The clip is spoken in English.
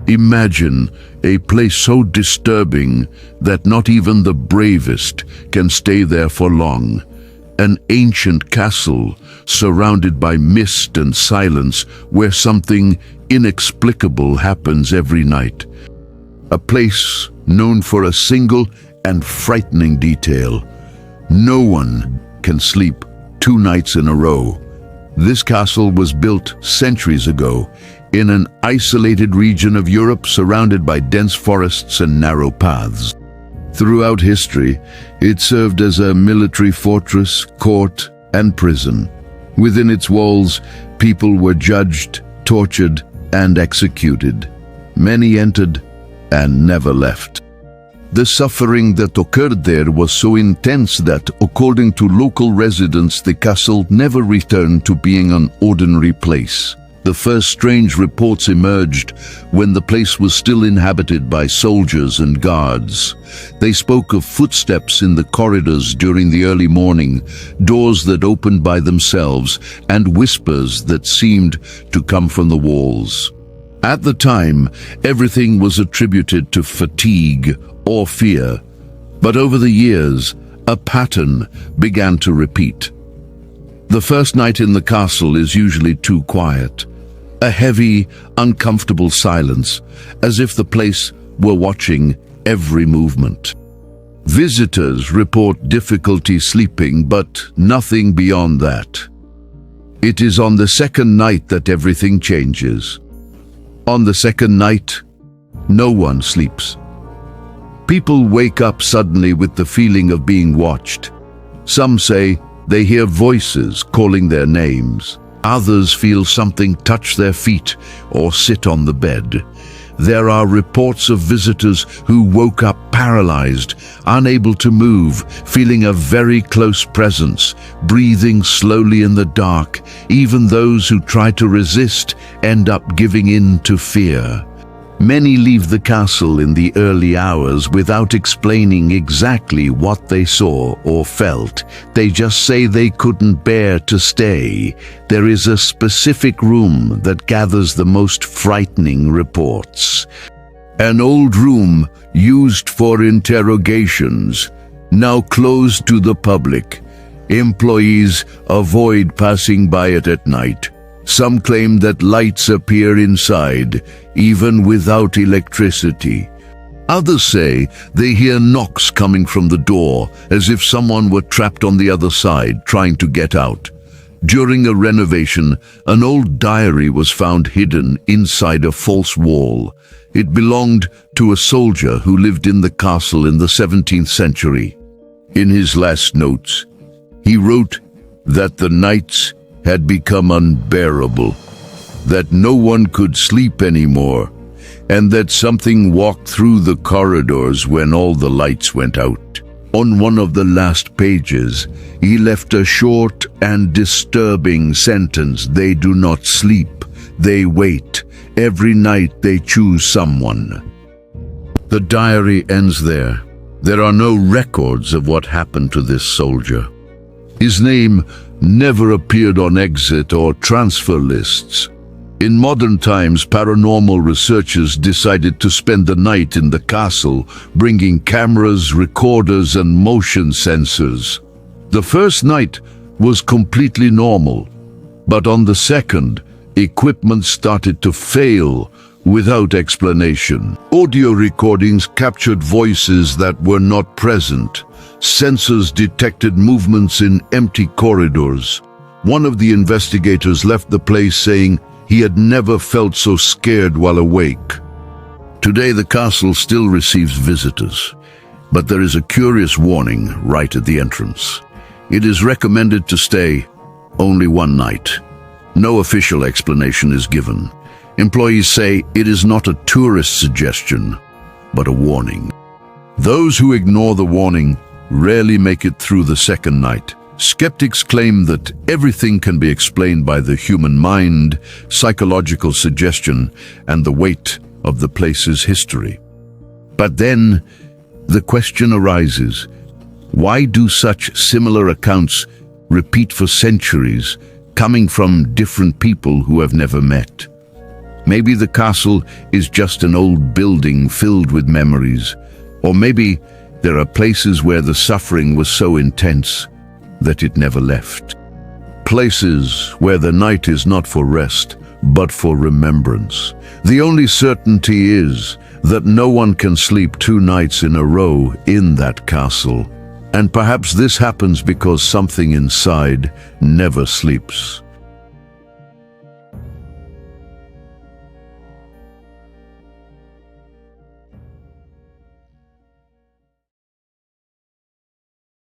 Imagine a place so disturbing that not even the bravest can stay there for long. An ancient castle surrounded by mist and silence where something inexplicable happens every night. A place known for a single and frightening detail. No one can sleep 2 nights in a row. This castle was built centuries ago in an isolated region of Europe surrounded by dense forests and narrow paths. Throughout history, it served as a military fortress, court, and prison. Within its walls, people were judged, tortured, and executed. Many entered and never left. The suffering that occurred there was so intense that, according to local residents, the castle never returned to being an ordinary place. The first strange reports emerged when the place was still inhabited by soldiers and guards. They spoke of footsteps in the corridors during the early morning, doors that opened by themselves, and whispers that seemed to come from the walls. At the time, everything was attributed to fatigue or fear, but over the years, a pattern began to repeat. The first night in the castle is usually too quiet. A heavy, uncomfortable silence, as if the place were watching every movement. Visitors report difficulty sleeping, but nothing beyond that. It is on the second night that everything changes. On the second night, no one sleeps. People wake up suddenly with the feeling of being watched. Some say they hear voices calling their names. Others feel something touch their feet or sit on the bed. There are reports of visitors who woke up paralyzed, unable to move, feeling a very close presence, breathing slowly in the dark. Even those who try to resist end up giving in to fear. Many leave the castle in the early hours without explaining exactly what they saw or felt. They just say they couldn't bear to stay. There is a specific room that gathers the most frightening reports. An old room used for interrogations, now closed to the public. Employees avoid passing by it at night. Some claim that lights appear inside, even without electricity. Others say they hear knocks coming from the door, as if someone were trapped on the other side, trying to get out. During a renovation, an old diary was found hidden inside a false wall. It belonged to a soldier who lived in the castle in the 17th century. In his last notes, he wrote that the nights had become unbearable, that no one could sleep anymore, and that something walked through the corridors when all the lights went out. On one of the last pages, he left a short and disturbing sentence: "They do not sleep, they wait. Every night they choose someone." The diary ends there. There are no records of what happened to this soldier. His name never appeared on exit or transfer lists. In modern times, paranormal researchers decided to spend the night in the castle, bringing cameras, recorders, and motion sensors. The first night was completely normal, but on the second, equipment started to fail without explanation. Audio recordings captured voices that were not present. Sensors detected movements in empty corridors. One of the investigators left the place saying he had never felt so scared while awake. Today, the castle still receives visitors, but there is a curious warning right at the entrance. It is recommended to stay only one night. No official explanation is given. Employees say it is not a tourist suggestion, but a warning. Those who ignore the warning rarely make it through the second night. Skeptics claim that everything can be explained by the human mind, psychological suggestion, and the weight of the place's history. But then the question arises: why do such similar accounts repeat for centuries, coming from different people who have never met? Maybe the castle is just an old building filled with memories. Or maybe there are places where the suffering was so intense that it never left. Places where the night is not for rest, but for remembrance. The only certainty is that no one can sleep 2 nights in a row in that castle. And perhaps this happens because something inside never sleeps.